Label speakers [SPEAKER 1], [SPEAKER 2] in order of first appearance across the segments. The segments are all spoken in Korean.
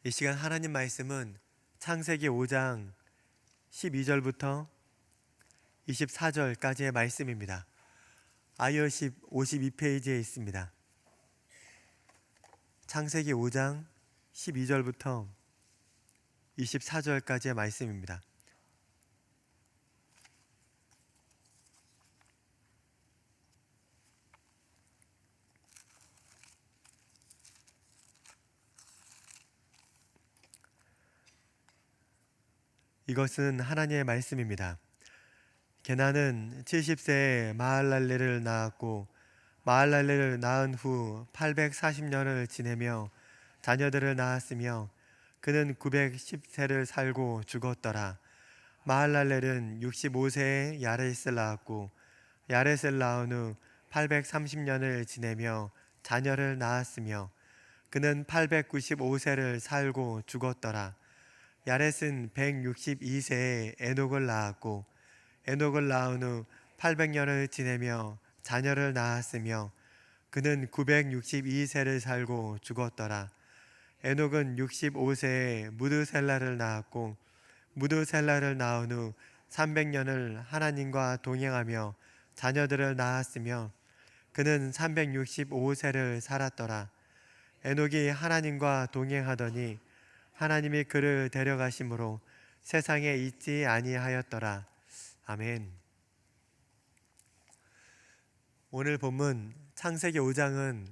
[SPEAKER 1] 이 시간 하나님 말씀은 창세기 5장 12절부터 24절까지의 말씀입니다. iOS 52페이지에 있습니다. 창세기 5장 12절부터 24절까지의 말씀입니다. 이것은 하나님의 말씀입니다. 게나는 70세에 마할랄레를 낳았고 마할랄레를 낳은 후 840년을 지내며 자녀들을 낳았으며 그는 910세를 살고 죽었더라. 마할랄렐은 65세에 야렛을 낳았고 야렛을 낳은 후 830년을 지내며 자녀를 낳았으며 그는 895세를 살고 죽었더라. 야렛은 162세에 에녹을 낳았고 에녹을 낳은 후 800년을 지내며 자녀를 낳았으며 그는 962세를 살고 죽었더라. 에녹은 65세에 무드셀라를 낳았고 무드셀라를 낳은 후 300년을 하나님과 동행하며 자녀들을 낳았으며 그는 365세를 살았더라. 에녹이 하나님과 동행하더니 하나님이 그를 데려가심으로 세상에 있지 아니하였더라. 아멘. 오늘 본문 창세기 5장은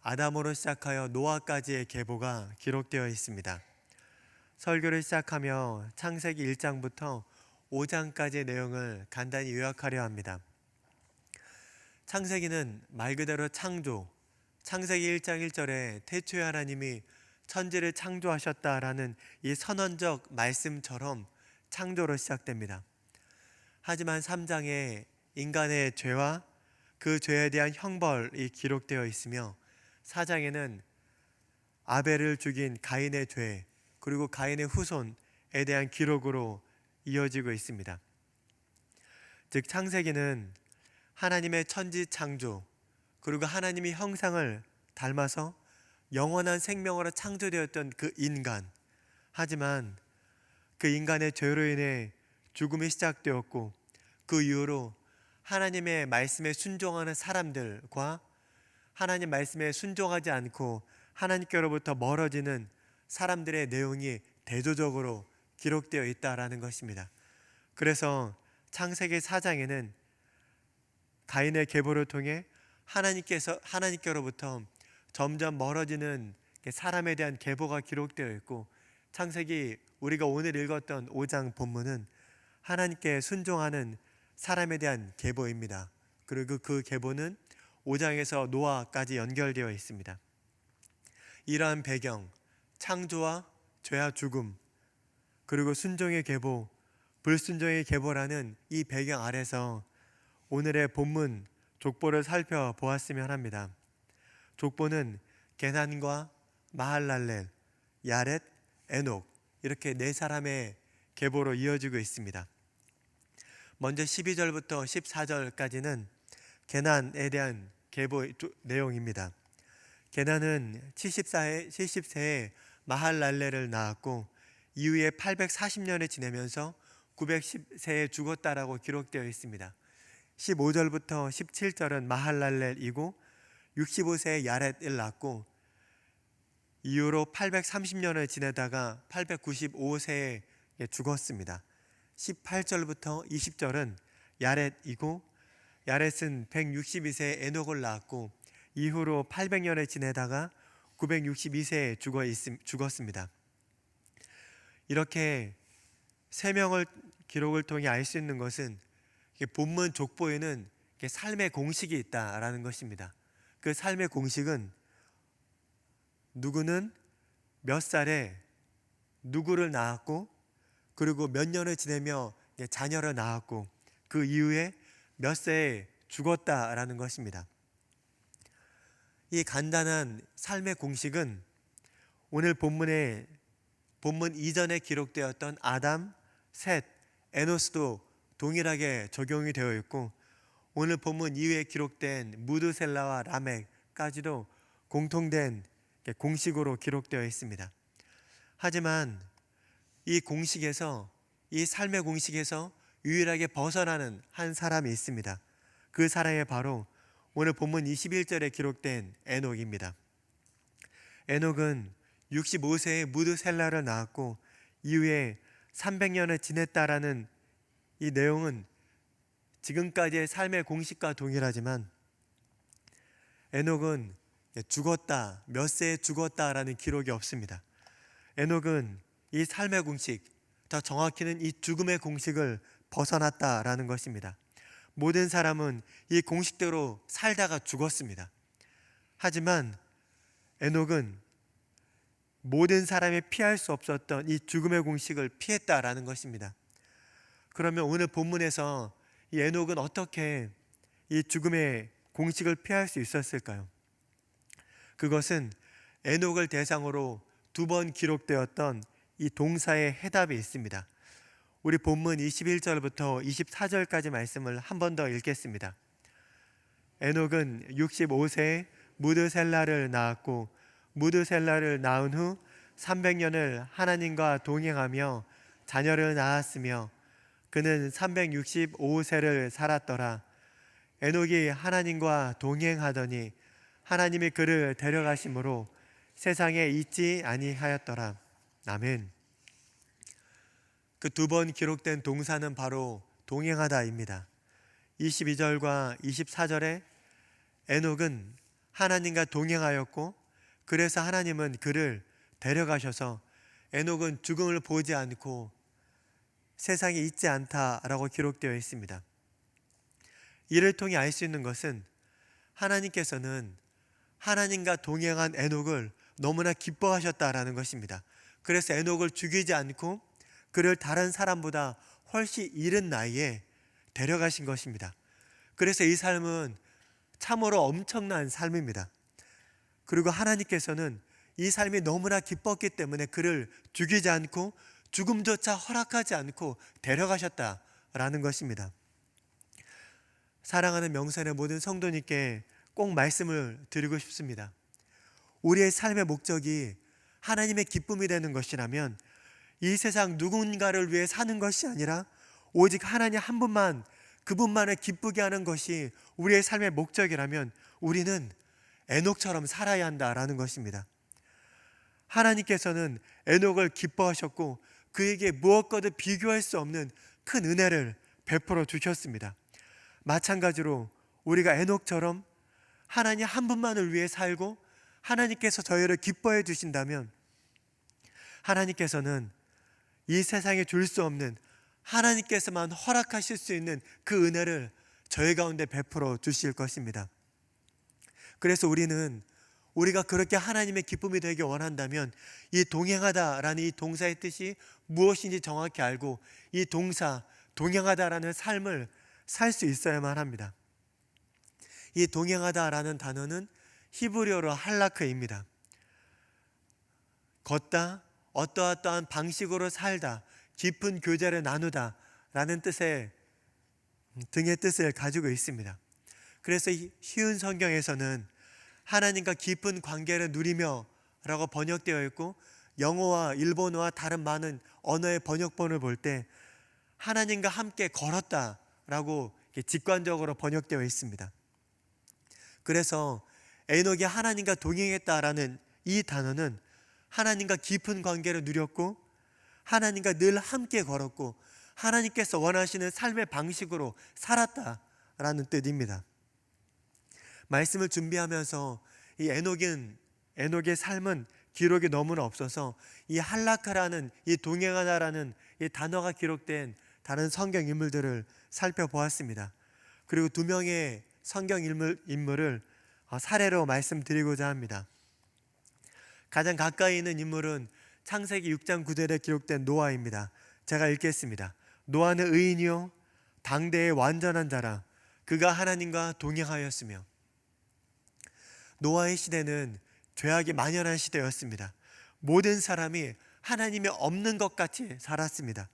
[SPEAKER 1] 아담으로 시작하여 노아까지의 계보가 기록되어 있습니다. 설교를 시작하며 창세기 1장부터 5장까지의 내용을 간단히 요약하려 합니다. 창세기는 말 그대로 창조, 창세기 1장 1절에 태초에 하나님이 천지를 창조하셨다라는 이 선언적 말씀처럼 창조로 시작됩니다. 하지만 3장에 인간의 죄와 그 죄에 대한 형벌이 기록되어 있으며 4장에는 아벨을 죽인 가인의 죄 그리고 가인의 후손에 대한 기록으로 이어지고 있습니다. 즉 창세기는 하나님의 천지 창조 그리고 하나님의 형상을 닮아서 영원한 생명으로 창조되었던 그 인간, 하지만 그 인간의 죄로 인해 죽음이 시작되었고 그 이후로 하나님의 말씀에 순종하는 사람들과 하나님 말씀에 순종하지 않고 하나님께로부터 멀어지는 사람들의 내용이 대조적으로 기록되어 있다라는 것입니다. 그래서 창세기 4장에는 가인의 계보를 통해 하나님께로부터 점점 멀어지는 사람에 대한 계보가 기록되어 있고, 창세기 우리가 오늘 읽었던 5장 본문은 하나님께 순종하는 사람에 대한 계보입니다. 그리고 그 계보는 5장에서 노아까지 연결되어 있습니다. 이러한 배경, 창조와 죄와 죽음, 그리고 순종의 계보, 불순종의 계보라는 이 배경 아래서 오늘의 본문 족보를 살펴보았으면 합니다. 족보는 게난과 마할랄렐, 야렛, 에녹 이렇게 네 사람의 계보로 이어지고 있습니다. 먼저 12절부터 14절까지는 게난에 대한 계보 내용입니다. 게난은 70세에 마할랄렐을 낳았고 이후에 840년을 지내면서 910세에 죽었다라고 기록되어 있습니다. 15절부터 17절은 마할랄렐이고 65세에 야렛을 낳고 이후로 830년을 지내다가 895세에 죽었습니다. 18절부터 20절은 야렛이고 야렛은 162세에 에녹을 낳았고 이후로 800년을 지내다가 962세에 죽었습니다. 이렇게 세 명을 기록을 통해 알 수 있는 것은 본문 족보에는 삶의 공식이 있다라는 것입니다. 그 삶의 공식은 누구는 몇 살에 누구를 낳았고 그리고 몇 년을 지내며 자녀를 낳았고 그 이후에 몇 세에 죽었다라는 것입니다. 이 간단한 삶의 공식은 오늘 본문 이전에 기록되었던 아담, 셋, 에노스도 동일하게 적용이 되어 있고 오늘 본문 이후에 기록된 무드셀라와 라멕까지도 공통된 공식으로 기록되어 있습니다. 하지만 이 공식에서, 이 삶의 공식에서 유일하게 벗어나는 한 사람이 있습니다. 그 사람이 바로 오늘 본문 21절에 기록된 에녹입니다. 에녹은 65세에 무드셀라를 낳았고 이후에 300년을 지냈다라는 이 내용은 지금까지의 삶의 공식과 동일하지만 에녹은 죽었다, 몇 세에 죽었다라는 기록이 없습니다. 에녹은 이 삶의 공식, 더 정확히는 이 죽음의 공식을 벗어났다라는 것입니다. 모든 사람은 이 공식대로 살다가 죽었습니다. 하지만 에녹은 모든 사람이 피할 수 없었던 이 죽음의 공식을 피했다라는 것입니다. 그러면 오늘 본문에서 이 에녹은 어떻게 이 죽음의 공식을 피할 수 있었을까요? 그것은 에녹을 대상으로 2번 기록되었던 이 동사의 해답이 있습니다. 우리 본문 21절부터 24절까지 말씀을 한 번 더 읽겠습니다. 에녹은 65세에 무드셀라를 낳았고 무드셀라를 낳은 후 300년을 하나님과 동행하며 자녀를 낳았으며 그는 365세를 살았더라. 에녹이 하나님과 동행하더니 하나님이 그를 데려가심으로 세상에 있지 아니하였더라. 아멘. 그 2번 기록된 동사는 바로 동행하다입니다. 22절과 24절에 에녹은 하나님과 동행하였고 그래서 하나님은 그를 데려가셔서 에녹은 죽음을 보지 않고 세상에 있지 않다라고 기록되어 있습니다. 이를 통해 알 수 있는 것은 하나님께서는 하나님과 동행한 에녹을 너무나 기뻐하셨다라는 것입니다. 그래서 에녹을 죽이지 않고 그를 다른 사람보다 훨씬 이른 나이에 데려가신 것입니다. 그래서 이 삶은 참으로 엄청난 삶입니다. 그리고 하나님께서는 이 삶이 너무나 기뻤기 때문에 그를 죽이지 않고 죽음조차 허락하지 않고 데려가셨다라는 것입니다. 사랑하는 명산의 모든 성도님께 꼭 말씀을 드리고 싶습니다. 우리의 삶의 목적이 하나님의 기쁨이 되는 것이라면 이 세상 누군가를 위해 사는 것이 아니라 오직 하나님 한 분만, 그분만을 기쁘게 하는 것이 우리의 삶의 목적이라면 우리는 에녹처럼 살아야 한다라는 것입니다. 하나님께서는 에녹을 기뻐하셨고 그에게 무엇과도 비교할 수 없는 큰 은혜를 베풀어 주셨습니다. 마찬가지로 우리가 에녹처럼 하나님 한 분만을 위해 살고 하나님께서 저희를 기뻐해 주신다면 하나님께서는 이 세상에 줄 수 없는 하나님께서만 허락하실 수 있는 그 은혜를 저희 가운데 베풀어 주실 것입니다. 그래서 우리가 그렇게 하나님의 기쁨이 되기 원한다면 이 동행하다라는 이 동사의 뜻이 무엇인지 정확히 알고 이 동사 동행하다라는 삶을 살 수 있어야만 합니다. 이 동행하다라는 단어는 히브리어로 할라크입니다. 걷다, 어떠어떠한 방식으로 살다, 깊은 교제를 나누다 라는 등의 뜻을 가지고 있습니다. 그래서 쉬운 성경에서는 하나님과 깊은 관계를 누리며 라고 번역되어 있고 영어와 일본어와 다른 많은 언어의 번역본을 볼 때 하나님과 함께 걸었다 라고 직관적으로 번역되어 있습니다. 그래서 에녹이 하나님과 동행했다라는 이 단어는 하나님과 깊은 관계를 누렸고 하나님과 늘 함께 걸었고 하나님께서 원하시는 삶의 방식으로 살았다라는 뜻입니다. 말씀을 준비하면서 이 에녹의 삶은 기록이 너무나 없어서 이 할라카라는 이 동행하다라는 이 단어가 기록된 다른 성경 인물들을 살펴보았습니다. 그리고 2명의 성경 인물을 사례로 말씀드리고자 합니다. 가장 가까이 있는 인물은 창세기 6장 9절에 기록된 노아입니다. 제가 읽겠습니다. 노아는 의인이요 당대의 완전한 자라 그가 하나님과 동행하였으며. 노아의 시대는 죄악이 만연한 시대였습니다. 모든 사람이 하나님이 없는 것 같이 살았습니다.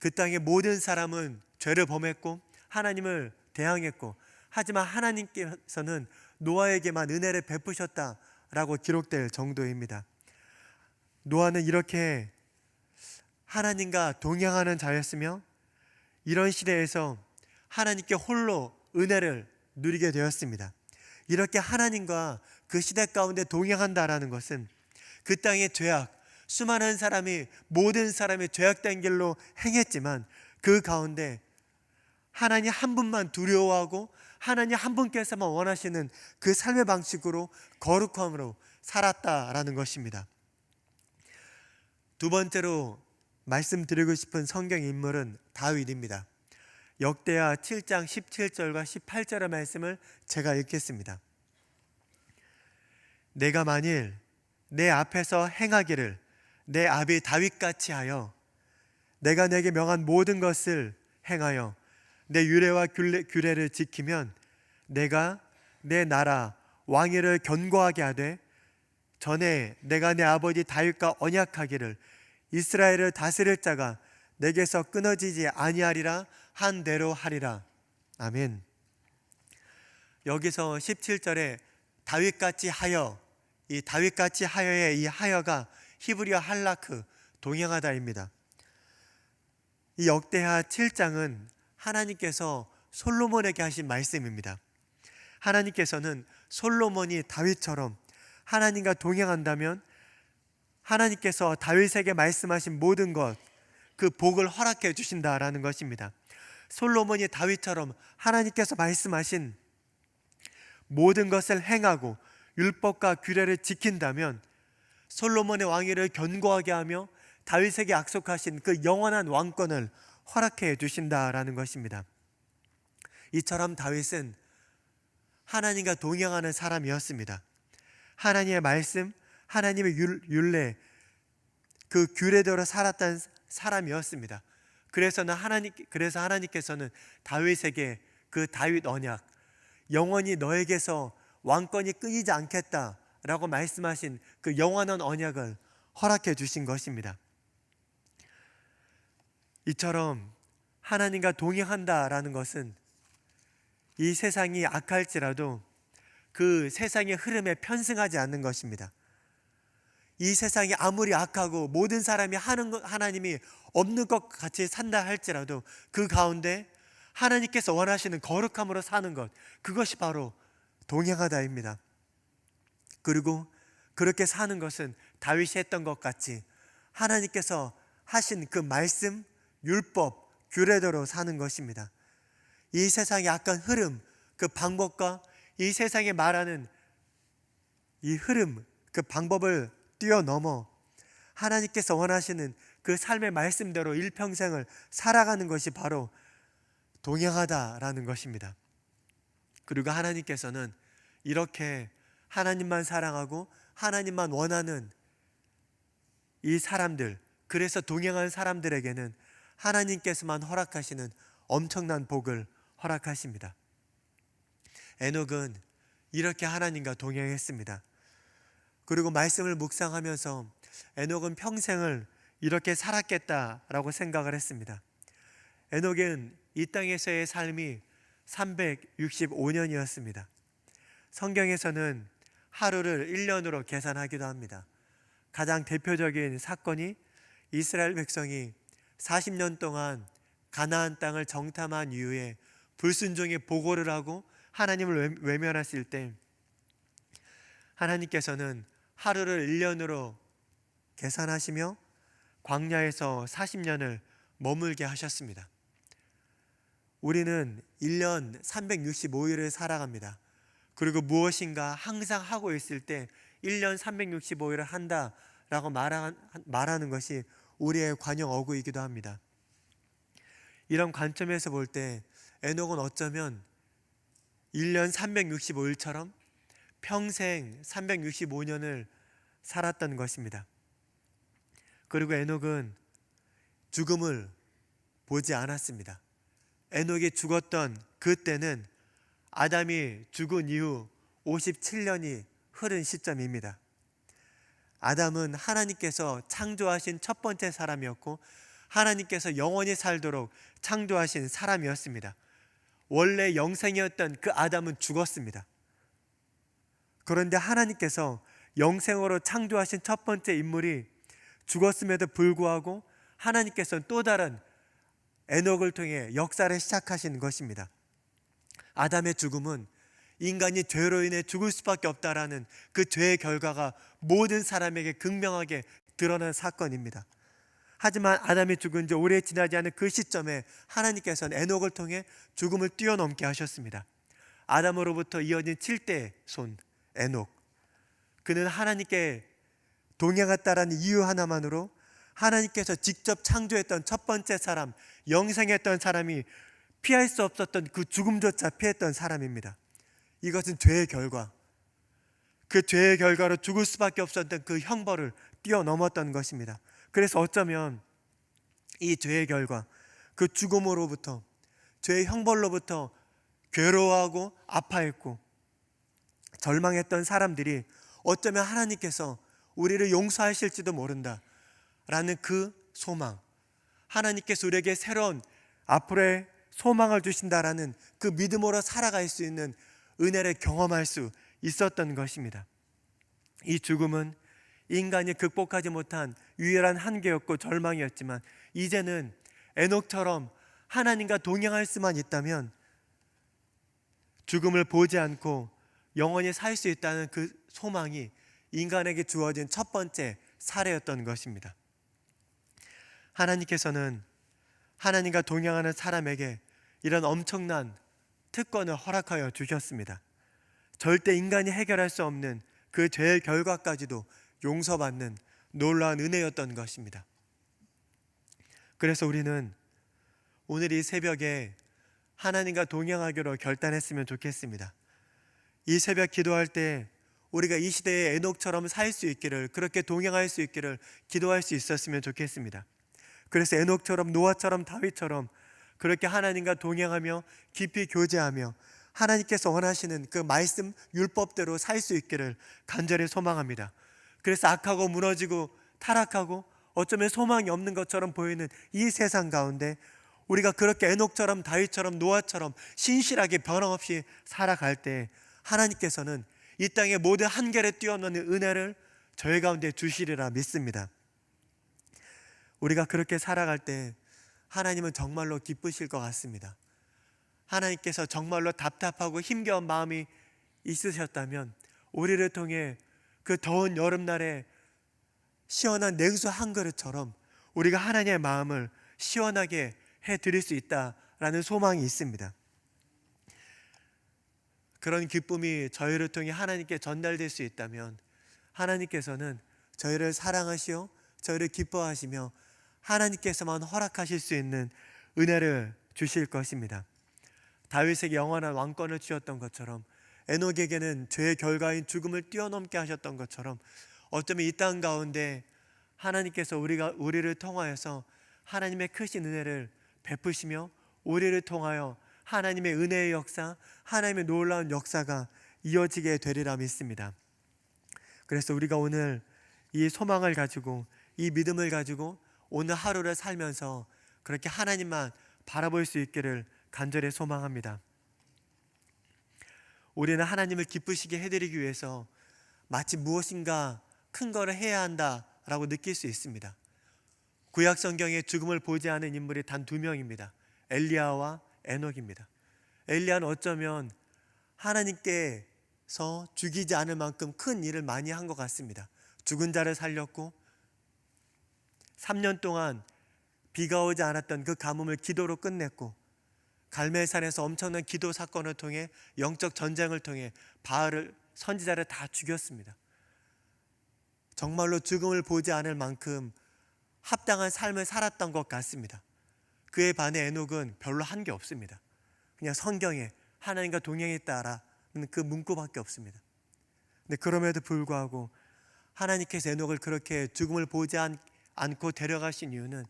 [SPEAKER 1] 그 땅의 모든 사람은 죄를 범했고 하나님을 대항했고 하지만 하나님께서는 노아에게만 은혜를 베푸셨다라고 기록될 정도입니다. 노아는 이렇게 하나님과 동행하는 자였으며 이런 시대에서 하나님께 홀로 은혜를 누리게 되었습니다. 이렇게 하나님과 그 시대 가운데 동행한다라는 것은 그 땅의 죄악, 수많은 사람이 모든 사람이 죄악된 길로 행했지만 그 가운데 하나님 한 분만 두려워하고 하나님 한 분께서만 원하시는 그 삶의 방식으로 거룩함으로 살았다라는 것입니다. 두 번째로 말씀드리고 싶은 성경 인물은 다윗입니다. 역대하 7장 17절과 18절의 말씀을 제가 읽겠습니다. 내가 만일 내 앞에서 행하기를 내 아비 다윗같이 하여 내가 내게 명한 모든 것을 행하여 내 유례와 규례를 지키면 내가 내 나라 왕위를 견고하게 하되 전에 내가 내 아버지 다윗과 언약하기를 이스라엘을 다스릴 자가 내게서 끊어지지 아니하리라 한 대로 하리라. 아멘. 여기서 17절에 다윗같이 하여, 이 다윗같이 하여의 이 하여가 히브리어 할라크, 동행하다입니다. 이 역대하 7장은 하나님께서 솔로몬에게 하신 말씀입니다. 하나님께서는 솔로몬이 다윗처럼 하나님과 동행한다면 하나님께서 다윗에게 말씀하신 모든 것, 그 복을 허락해 주신다라는 것입니다. 솔로몬이 다윗처럼 하나님께서 말씀하신 모든 것을 행하고 율법과 규례를 지킨다면 솔로몬의 왕위를 견고하게 하며 다윗에게 약속하신 그 영원한 왕권을 허락해 주신다라는 것입니다. 이처럼 다윗은 하나님과 동행하는 사람이었습니다. 하나님의 말씀, 하나님의 율례, 그 규례대로 살았던 사람이었습니다. 그래서 하나님께서는 다윗에게 그 다윗 언약, 영원히 너에게서 왕권이 끊이지 않겠다라고 말씀하신 그 영원한 언약을 허락해 주신 것입니다. 이처럼 하나님과 동행한다라는 것은 이 세상이 악할지라도 그 세상의 흐름에 편승하지 않는 것입니다. 이 세상이 아무리 악하고 모든 사람이 하나님이 없는 것 같이 산다 할지라도 그 가운데 하나님께서 원하시는 거룩함으로 사는 것, 그것이 바로 동행하다입니다. 그리고 그렇게 사는 것은 다윗이 했던 것 같이 하나님께서 하신 그 말씀, 율법, 규례대로 사는 것입니다. 이 세상의 악한 흐름, 그 방법과 이 세상에 말하는 이 흐름, 그 방법을 뛰어넘어 하나님께서 원하시는 그 삶의 말씀대로 일평생을 살아가는 것이 바로 동행하다라는 것입니다. 그리고 하나님께서는 이렇게 하나님만 사랑하고 하나님만 원하는 이 사람들, 그래서 동행한 사람들에게는 하나님께서만 허락하시는 엄청난 복을 허락하십니다. 에녹은 이렇게 하나님과 동행했습니다. 그리고 말씀을 묵상하면서 에녹은 평생을 이렇게 살았겠다라고 생각을 했습니다. 에녹은 이 땅에서의 삶이 365년이었습니다. 성경에서는 하루를 1년으로 계산하기도 합니다. 가장 대표적인 사건이 이스라엘 백성이 40년 동안 가나안 땅을 정탐한 이후에 불순종의 보고를 하고 하나님을 외면했을 때 하나님께서는 하루를 1년으로 계산하시며 광야에서 40년을 머물게 하셨습니다. 우리는 1년 365일을 살아갑니다. 그리고 무엇인가 항상 하고 있을 때 1년 365일을 한다라고 말하는 것이 우리의 관용 어구이기도 합니다. 이런 관점에서 볼 때 에녹은 어쩌면 1년 365일처럼 평생 365년을 살았던 것입니다. 그리고 에녹은 죽음을 보지 않았습니다. 에녹이 죽었던 그때는 아담이 죽은 이후 57년이 흐른 시점입니다. 아담은 하나님께서 창조하신 첫 번째 사람이었고 하나님께서 영원히 살도록 창조하신 사람이었습니다. 원래 영생이었던 그 아담은 죽었습니다. 그런데 하나님께서 영생으로 창조하신 첫 번째 인물이 죽었음에도 불구하고 하나님께서는 또 다른 에녹을 통해 역사를 시작하시는 것입니다. 아담의 죽음은 인간이 죄로 인해 죽을 수밖에 없다라는 그 죄의 결과가 모든 사람에게 극명하게 드러난 사건입니다. 하지만 아담이 죽은 지 오래 지나지 않은 그 시점에 하나님께서는 에녹을 통해 죽음을 뛰어넘게 하셨습니다. 아담으로부터 이어진 7대 손 에녹, 그는 하나님께 동행했다라는 이유 하나만으로 하나님께서 직접 창조했던 첫 번째 사람, 영생했던 사람이 피할 수 없었던 그 죽음조차 피했던 사람입니다. 이것은 죄의 결과, 그 죄의 결과로 죽을 수밖에 없었던 그 형벌을 뛰어넘었던 것입니다. 그래서 어쩌면 이 죄의 결과, 그 죽음으로부터, 죄의 형벌로부터 괴로워하고 아파했고 절망했던 사람들이 어쩌면 하나님께서 우리를 용서하실지도 모른다 라는 그 소망, 하나님께서 우리에게 새로운 앞으로의 소망을 주신다라는 그 믿음으로 살아갈 수 있는 은혜를 경험할 수 있었던 것입니다. 이 죽음은 인간이 극복하지 못한 유일한 한계였고 절망이었지만, 이제는 에녹처럼 하나님과 동행할 수만 있다면 죽음을 보지 않고 영원히 살 수 있다는 그 소망이 인간에게 주어진 첫 번째 사례였던 것입니다. 하나님께서는 하나님과 동행하는 사람에게 이런 엄청난 특권을 허락하여 주셨습니다. 절대 인간이 해결할 수 없는 그 죄의 결과까지도 용서받는 놀라운 은혜였던 것입니다. 그래서 우리는 오늘 이 새벽에 하나님과 동행하기로 결단했으면 좋겠습니다. 이 새벽 기도할 때 우리가 이 시대의 에녹처럼 살 수 있기를, 그렇게 동행할 수 있기를 기도할 수 있었으면 좋겠습니다. 그래서 에녹처럼, 노아처럼, 다윗처럼 그렇게 하나님과 동행하며 깊이 교제하며 하나님께서 원하시는 그 말씀 율법대로 살 수 있기를 간절히 소망합니다. 그래서 악하고 무너지고 타락하고 어쩌면 소망이 없는 것처럼 보이는 이 세상 가운데 우리가 그렇게 에녹처럼, 다윗처럼, 노아처럼 신실하게 변함없이 살아갈 때 하나님께서는 이 땅의 모든 한계를 뛰어넘는 은혜를 저희 가운데 주시리라 믿습니다. 우리가 그렇게 살아갈 때 하나님은 정말로 기쁘실 것 같습니다. 하나님께서 정말로 답답하고 힘겨운 마음이 있으셨다면 우리를 통해 그 더운 여름날에 시원한 냉수 한 그릇처럼 우리가 하나님의 마음을 시원하게 해드릴 수 있다라는 소망이 있습니다. 그런 기쁨이 저희를 통해 하나님께 전달될 수 있다면 하나님께서는 저희를 사랑하시어 저희를 기뻐하시며 하나님께서만 허락하실 수 있는 은혜를 주실 것입니다. 다윗에게 영원한 왕권을 주셨던 것처럼, 에녹에게는 죄의 결과인 죽음을 뛰어넘게 하셨던 것처럼, 어쩌면 이 땅 가운데 하나님께서 우리를 통하여서 하나님의 크신 은혜를 베푸시며 우리를 통하여 하나님의 은혜의 역사, 하나님의 놀라운 역사가 이어지게 되리라 믿습니다. 그래서 우리가 오늘 이 소망을 가지고, 이 믿음을 가지고 오늘 하루를 살면서 그렇게 하나님만 바라볼 수 있기를 간절히 소망합니다. 우리는 하나님을 기쁘시게 해드리기 위해서 마치 무엇인가 큰 거를 해야 한다라고 느낄 수 있습니다. 구약 성경에 죽음을 보지 않은 인물이 단 2명입니다. 엘리야와 에녹입니다. 엘리야는 어쩌면 하나님께서 죽이지 않을 만큼 큰 일을 많이 한 것 같습니다. 죽은 자를 살렸고 3년 동안 비가 오지 않았던 그 가뭄을 기도로 끝냈고, 갈멜산에서 엄청난 기도 사건을 통해 영적 전쟁을 통해 바알을, 선지자를 다 죽였습니다. 정말로 죽음을 보지 않을 만큼 합당한 삶을 살았던 것 같습니다. 그에 반해 에녹은 별로 한 게 없습니다. 그냥 성경에 하나님과 동행했다라는 그 문구밖에 없습니다. 근데 그럼에도 불구하고 하나님께서 에녹을 그렇게 죽음을 보지 않고 데려가신 이유는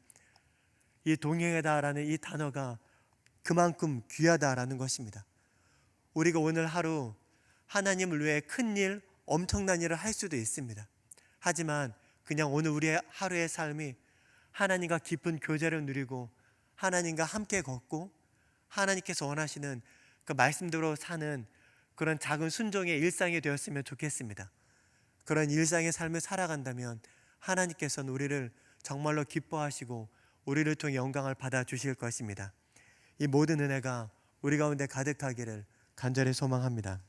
[SPEAKER 1] 이 동행하다라는 이 단어가 그만큼 귀하다라는 것입니다. 우리가 오늘 하루 하나님을 위해 큰 일, 엄청난 일을 할 수도 있습니다. 하지만 그냥 오늘 우리의 하루의 삶이 하나님과 깊은 교제를 누리고 하나님과 함께 걷고 하나님께서 원하시는 그 말씀대로 사는 그런 작은 순종의 일상이 되었으면 좋겠습니다. 그런 일상의 삶을 살아간다면 하나님께서는 우리를 정말로 기뻐하시고 우리를 통해 영광을 받아 주실 것입니다. 이 모든 은혜가 우리 가운데 가득하기를 간절히 소망합니다.